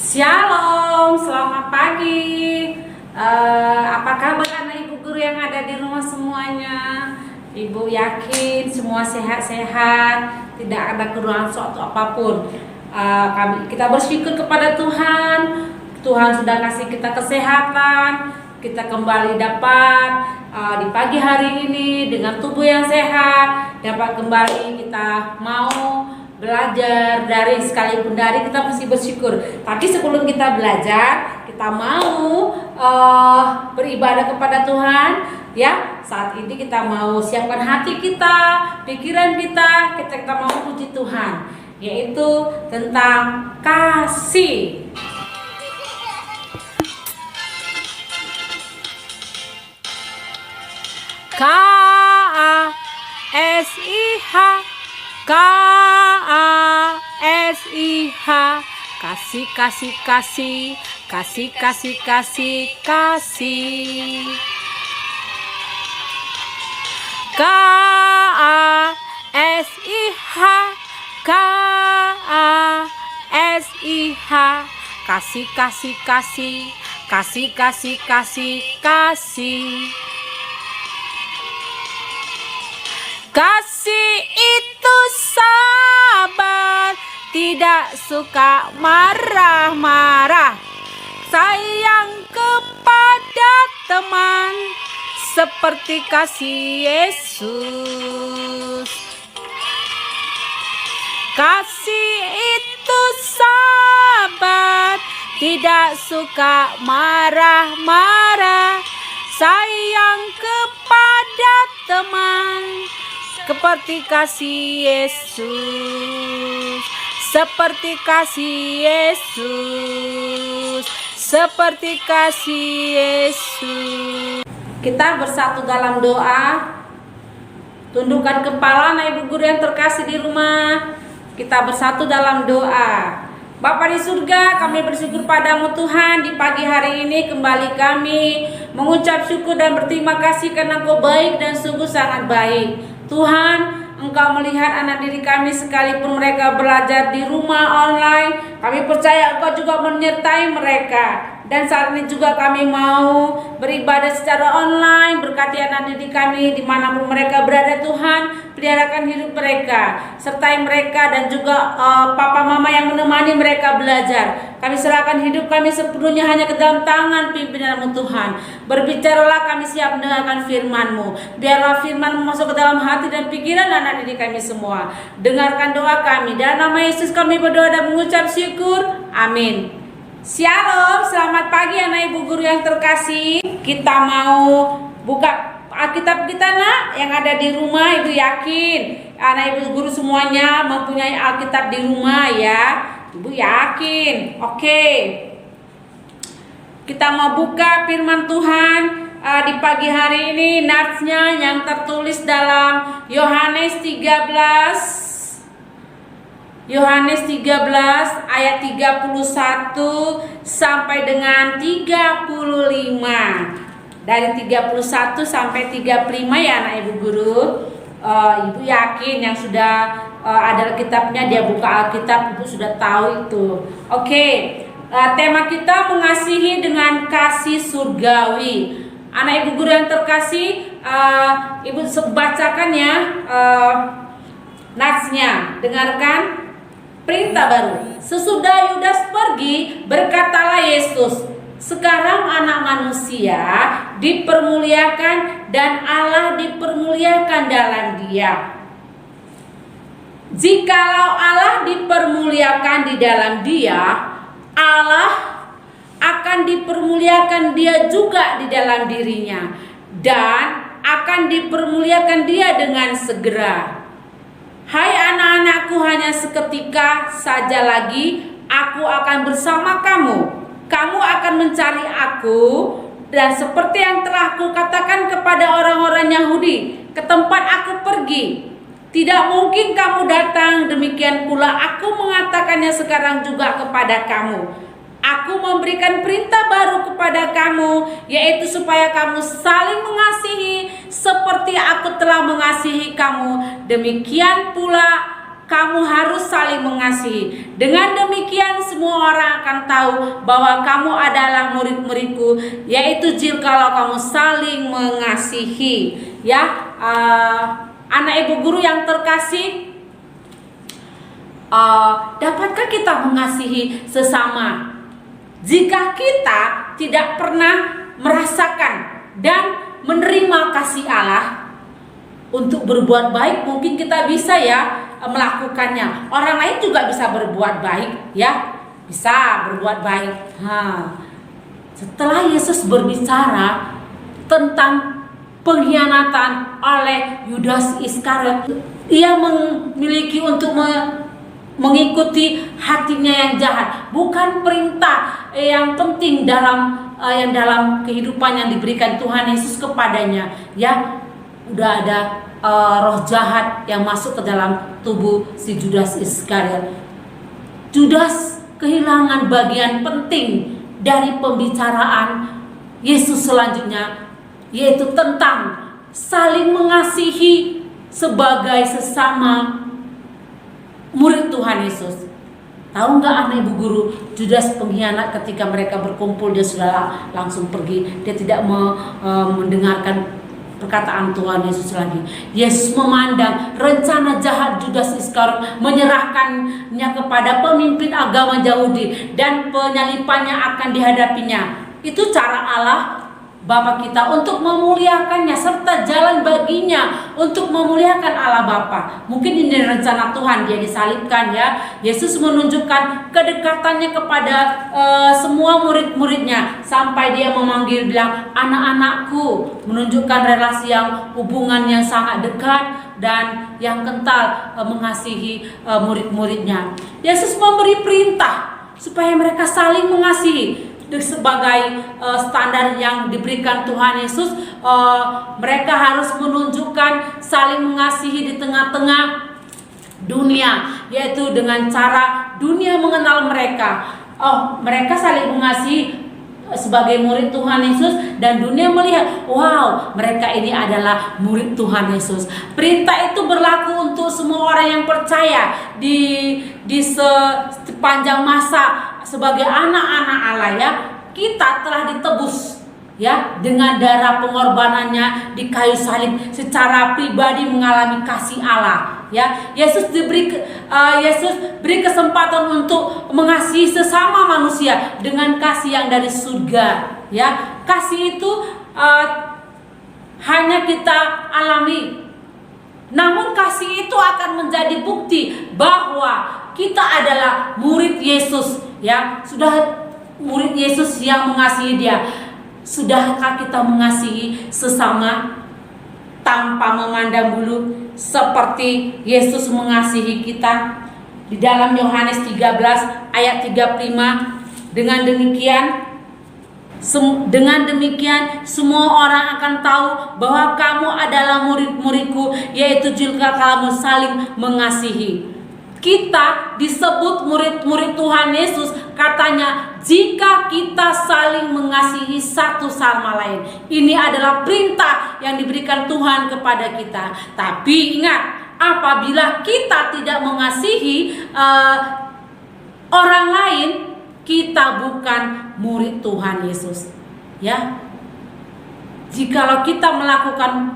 Shalom, selamat pagi. Apa kabar anak ibu guru yang ada di rumah semuanya? Ibu yakin semua sehat-sehat, tidak ada kekurangan suatu apapun. Kita bersyukur kepada Tuhan. Tuhan sudah kasih kita kesehatan. Kita kembali dapat di pagi hari ini dengan tubuh yang sehat, dapat kembali kita mau belajar dari sekalipun dari kita mesti bersyukur. Tapi sebelum kita belajar, kita mau beribadah kepada Tuhan. Ya, saat ini kita mau siapkan hati kita, pikiran kita mau puji Tuhan, yaitu tentang kasih. K-A-S-I-H, K-A-S-I-H, kasih, kasih, kasih, kasih, kasih, kasih, kasih. K-A-S-I-H, K-A-S-I-H, kasih, kasih, kasih, kasih, kasih, kasih, kasih. Kasih itu sabar, tidak suka marah-marah, sayang kepada teman, seperti kasih Yesus. Kasih itu sabar, tidak suka marah-marah, sayang kepada teman, seperti kasih Yesus, seperti kasih Yesus, seperti kasih Yesus. Kita bersatu dalam doa. Tundukkan kepala anak ibu guru yang terkasih di rumah. Kita bersatu dalam doa. Bapa di surga, kami bersyukur padamu Tuhan. Di pagi hari ini kembali kami mengucap syukur dan berterima kasih karena Engkau baik dan sungguh sangat baik. Tuhan, Engkau melihat anak diri kami sekalipun mereka belajar di rumah online. Kami percaya Engkau juga menyertai mereka. Dan saat ini juga kami mau beribadah secara online. Berkati anak didik kami dimanapun mereka berada Tuhan. Peliharakan hidup mereka, sertai mereka dan juga papa mama yang menemani mereka belajar. Kami serahkan hidup kami sepenuhnya hanya ke dalam tangan pimpinan-Mu Tuhan. Berbicaralah, kami siap mendengarkan firman-Mu. Biarlah firman-Mu masuk ke dalam hati dan pikiran anak didik kami semua. Dengarkan doa kami. Dalam nama Yesus kami berdoa dan mengucap syukur. Amin. Shalom, selamat pagi anak ibu guru yang terkasih. Kita mau buka Alkitab kita nak yang ada di rumah. Ibu yakin anak ibu guru semuanya mempunyai Alkitab di rumah ya. Ibu yakin. Oke. Kita mau buka firman Tuhan di pagi hari ini. Natsnya yang tertulis dalam Yohanes 13 ayat 31 sampai dengan 35. Dari 31 sampai 35 ya anak ibu guru. Ibu yakin yang sudah ada Alkitabnya, dia buka Alkitab, ibu sudah tahu itu. Oke. Tema kita mengasihi dengan kasih surgawi. Anak ibu guru yang terkasih, ibu bacakan ya natsnya. Dengarkan. Perintah baru. Sesudah Yudas pergi, berkatalah Yesus, sekarang anak manusia dipermuliakan dan Allah dipermuliakan dalam dia. Jikalau Allah dipermuliakan di dalam dia, Allah akan dipermuliakan dia juga di dalam dirinya, dan akan dipermuliakan dia dengan segera. Hai anak-anakku, hanya seketika saja lagi aku akan bersama kamu. Kamu akan mencari aku, dan seperti yang telah kukatakan kepada orang-orang Yahudi, ke tempat aku pergi, tidak mungkin kamu datang. Demikian pula aku mengatakannya sekarang juga kepada kamu. Aku memberikan perintah baru kepada kamu, yaitu supaya kamu saling mengasihi seperti aku telah mengasihi kamu. Demikian pula kamu harus saling mengasihi. Dengan demikian semua orang akan tahu bahwa kamu adalah murid-muridku, yaitu jikalau kamu saling mengasihi. Ya, anak ibu guru yang terkasih, dapatkah kita mengasihi sesama? Jika kita tidak pernah merasakan dan menerima kasih Allah untuk berbuat baik, mungkin kita bisa ya melakukannya. Orang lain juga bisa berbuat baik, ya, bisa berbuat baik. Setelah Yesus berbicara tentang pengkhianatan oleh Yudas Iskariot, ia memiliki untuk mengikuti hatinya yang jahat, bukan perintah yang penting dalam kehidupan yang diberikan Tuhan Yesus kepadanya. Ya, udah ada roh jahat yang masuk ke dalam tubuh si Judas Iskariot. Judas kehilangan bagian penting dari pembicaraan Yesus selanjutnya, yaitu tentang saling mengasihi sebagai sesama murid Tuhan Yesus. Tahu nggak anak ibu guru, Judas pengkhianat ketika mereka berkumpul, dia sudah langsung pergi. Dia tidak mendengarkan perkataan Tuhan Yesus lagi. Yesus memandang rencana jahat Judas Iskariot menyerahkannya kepada pemimpin agama Yahudi dan penyalipannya akan dihadapinya. Itu cara Allah Bapa kita untuk memuliakannya, serta jalan baginya untuk memuliakan Allah Bapa. Mungkin ini rencana Tuhan, dia disalibkan, ya. Yesus menunjukkan kedekatannya kepada semua murid-muridnya, sampai dia memanggil, bilang, anak-anakku, menunjukkan relasi yang hubungan yang sangat dekat dan yang kental mengasihi murid-muridnya. Yesus memberi perintah supaya mereka saling mengasihi. Sebagai standar yang diberikan Tuhan Yesus, mereka harus menunjukkan saling mengasihi di tengah-tengah dunia, yaitu dengan cara dunia mengenal mereka. Mereka saling mengasihi sebagai murid Tuhan Yesus, dan dunia melihat, wow, mereka ini adalah murid Tuhan Yesus. Perintah itu berlaku untuk semua orang yang percaya di sepanjang masa sebagai anak-anak Allah, ya. Kita telah ditebus, ya, dengan darah pengorbanannya di kayu salib, secara pribadi mengalami kasih Allah, ya. Yesus beri kesempatan untuk mengasihi sesama manusia dengan kasih yang dari surga, ya. Kasih itu hanya kita alami, namun kasih itu akan menjadi bukti bahwa kita adalah murid Yesus, ya. Sudah murid Yesus yang mengasihi Dia. Sudahkah kita mengasihi sesama tanpa memandang bulu seperti Yesus mengasihi kita? Di dalam Yohanes 13 ayat 35, dengan demikian semua orang akan tahu bahwa kamu adalah murid-muridku, yaitu jika kamu saling mengasihi. Kita disebut murid-murid Tuhan Yesus, katanya, jika kita saling mengasihi satu sama lain. Ini adalah perintah yang diberikan Tuhan kepada kita. Tapi ingat, apabila kita tidak mengasihi orang lain, kita bukan murid Tuhan Yesus, ya. Jikalau kita melakukan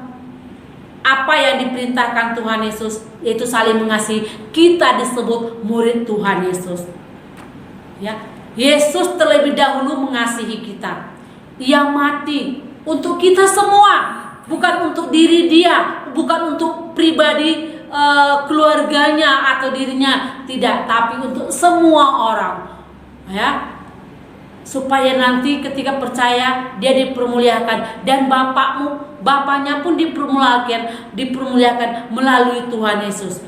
apa yang diperintahkan Tuhan Yesus, yaitu saling mengasihi, kita disebut murid Tuhan Yesus, ya. Yesus terlebih dahulu mengasihi kita. Ia mati untuk kita semua, bukan untuk diri Dia, bukan untuk pribadi keluarganya atau dirinya, tidak, tapi untuk semua orang, ya. Supaya nanti ketika percaya dia dipermuliakan, dan Bapaknya pun dipermuliakan melalui Tuhan Yesus.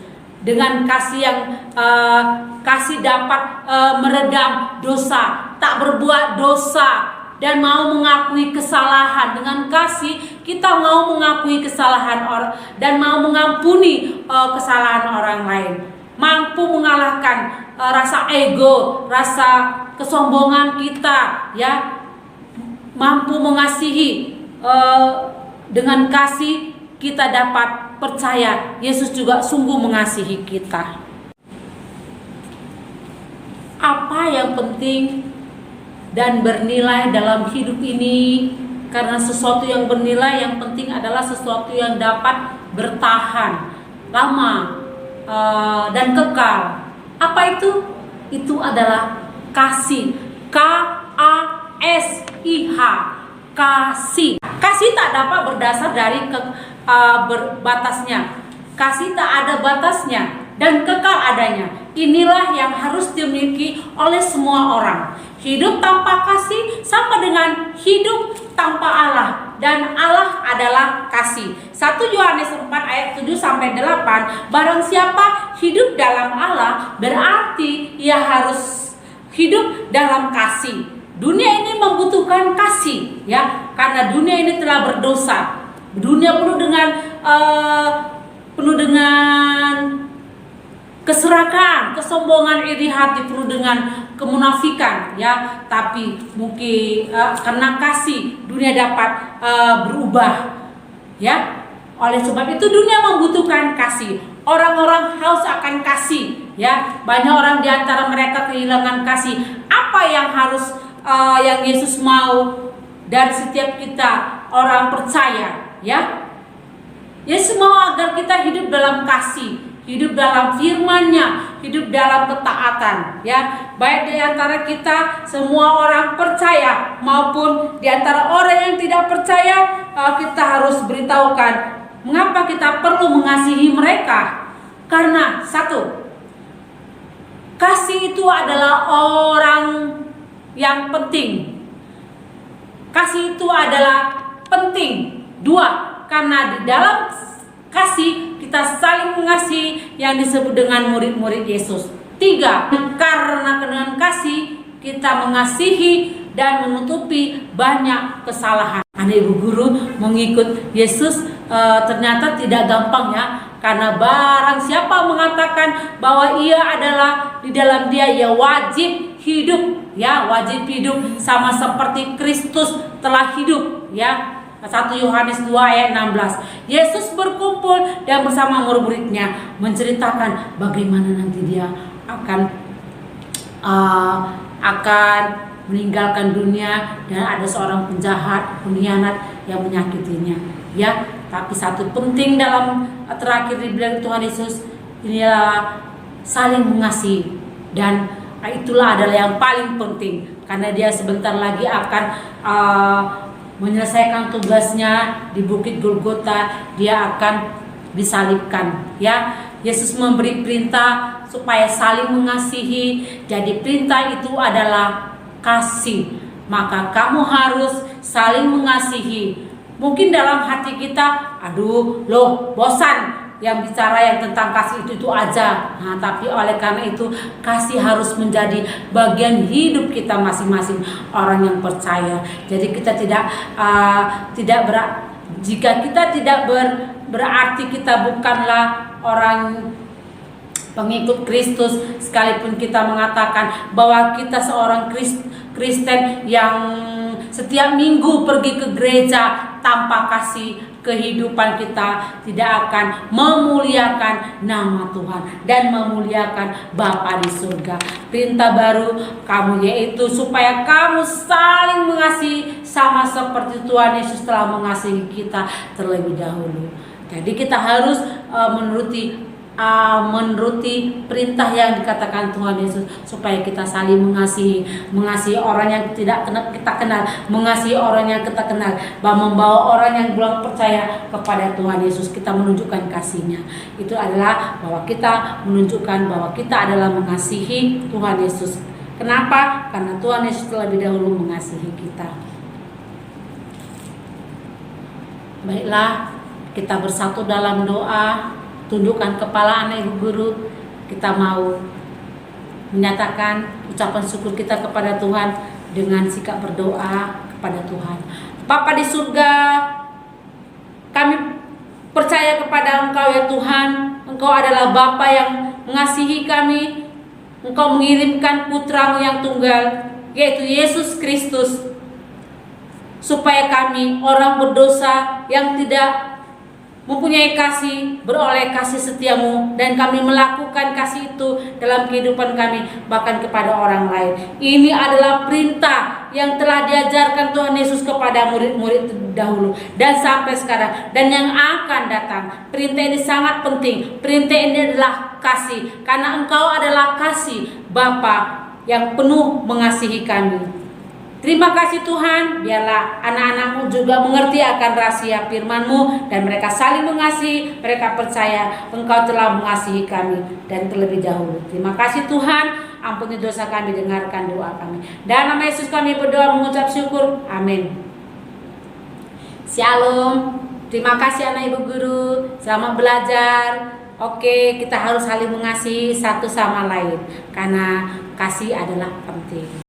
Dengan kasih yang kasih dapat meredam dosa, tak berbuat dosa, dan mau mengakui kesalahan. Dengan kasih kita mau mengakui kesalahan orang dan mau mengampuni kesalahan orang lain, mampu mengalahkan rasa ego, rasa kesombongan kita, ya. Mampu mengasihi. Dengan kasih kita dapat percaya Yesus juga sungguh mengasihi kita. apa yang penting dan bernilai dalam hidup ini. Karena sesuatu yang bernilai, yang penting adalah sesuatu yang dapat bertahan lama dan kekal. Apa itu? Itu adalah kasih. KASIH, kasih. Kasih tak dapat berdasar dari batasnya. Kasih tak ada batasnya dan kekal adanya. Inilah yang harus dimiliki oleh semua orang. Hidup tanpa kasih sama dengan hidup tanpa Allah, dan Allah adalah kasih. 1 Yohanes 4 ayat 7-8. Barang siapa hidup dalam Allah, berarti ia harus hidup dalam kasih. Dunia ini membutuhkan kasih, ya, karena dunia ini telah berdosa. Dunia penuh dengan keserakan, kesombongan, iri hati, penuh dengan kemunafikan, ya. Tapi mungkin karena kasih, dunia dapat berubah, ya. Oleh sebab itu dunia membutuhkan kasih. Orang-orang haus akan kasih, ya. Banyak orang di antara mereka kehilangan kasih. Apa yang harus yang Yesus mau dari setiap kita orang percaya, ya? Yesus mau agar kita hidup dalam kasih, hidup dalam firman-Nya, hidup dalam ketaatan, ya. Baik di antara kita semua orang percaya maupun di antara orang yang tidak percaya, kita harus beritahukan mengapa kita perlu mengasihi mereka. Karena satu, kasih itu adalah orang yang penting. Kasih itu adalah penting. 2, karena di dalam kasih kita saling mengasihi yang disebut dengan murid-murid Yesus. 3, karena dengan kasih kita mengasihi dan menutupi banyak kesalahan. Anak ibu guru, mengikut Yesus ternyata tidak gampang, ya. Karena barang siapa mengatakan bahwa ia adalah di dalam dia, ia wajib hidup, ya, wajib hidup sama seperti Kristus telah hidup, ya. 1 Yohanes 2 ayat 16. Yesus berkumpul dan bersama murid-muridnya menceritakan bagaimana nanti dia akan meninggalkan dunia dan ada seorang penjahat, pengkhianat yang menyakitinya, ya. Tapi satu penting dalam terakhir dibilang Tuhan Yesus, inilah saling mengasihi, dan itulah adalah yang paling penting, karena dia sebentar lagi akan menyelesaikan tugasnya di Bukit Golgota. Dia akan disalibkan, ya. Yesus memberi perintah supaya saling mengasihi. Jadi perintah itu adalah kasih. Maka kamu harus saling mengasihi. Mungkin dalam hati kita, aduh loh, bosan yang bicara yang tentang kasih itu aja. Nah, tapi oleh karena itu kasih harus menjadi bagian hidup kita masing-masing orang yang percaya. Jadi kita jika kita tidak berarti kita bukanlah orang pengikut Kristus, sekalipun kita mengatakan bahwa kita seorang Kristen yang setiap minggu pergi ke gereja, tanpa kasih kehidupan kita tidak akan memuliakan nama Tuhan dan memuliakan Bapa di surga. Perintah baru kamu yaitu supaya kamu saling mengasihi sama seperti Tuhan Yesus telah mengasihi kita terlebih dahulu. Jadi kita harus menuruti perintah yang dikatakan Tuhan Yesus supaya kita saling mengasihi orang yang tidak kita kenal, mengasihi orang yang kita kenal, bahwa membawa orang yang belum percaya kepada Tuhan Yesus. Kita menunjukkan kasih-Nya. Itu adalah bahwa kita menunjukkan bahwa kita adalah mengasihi Tuhan Yesus. Kenapa? Karena Tuhan Yesus terlebih dahulu mengasihi kita. Baiklah, kita bersatu dalam doa. Tundukkan kepala anak ibu guru. Kita mau menyatakan ucapan syukur kita kepada Tuhan dengan sikap berdoa kepada Tuhan. Bapa di surga, kami percaya kepada Engkau ya Tuhan. Engkau adalah Bapa yang mengasihi kami. Engkau mengirimkan Putra-Mu yang tunggal, yaitu Yesus Kristus, supaya kami orang berdosa yang tidak mempunyai kasih, beroleh kasih setiamu, dan kami melakukan kasih itu dalam kehidupan kami, bahkan kepada orang lain. Ini adalah perintah yang telah diajarkan Tuhan Yesus kepada murid-murid dahulu dan sampai sekarang dan yang akan datang. Perintah ini sangat penting. Perintah ini adalah kasih, karena Engkau adalah kasih Bapa yang penuh mengasihi kami. Terima kasih Tuhan, biarlah anak-anak-Mu juga mengerti akan rahasia firman-Mu dan mereka saling mengasihi, mereka percaya Engkau telah mengasihi kami dan terlebih dahulu. Terima kasih Tuhan, ampuni dosa kami, dengarkan doa kami. Dan nama Yesus kami berdoa mengucap syukur, amin. Shalom, terima kasih anak ibu guru, selamat belajar. Oke, kita harus saling mengasihi satu sama lain, karena kasih adalah penting.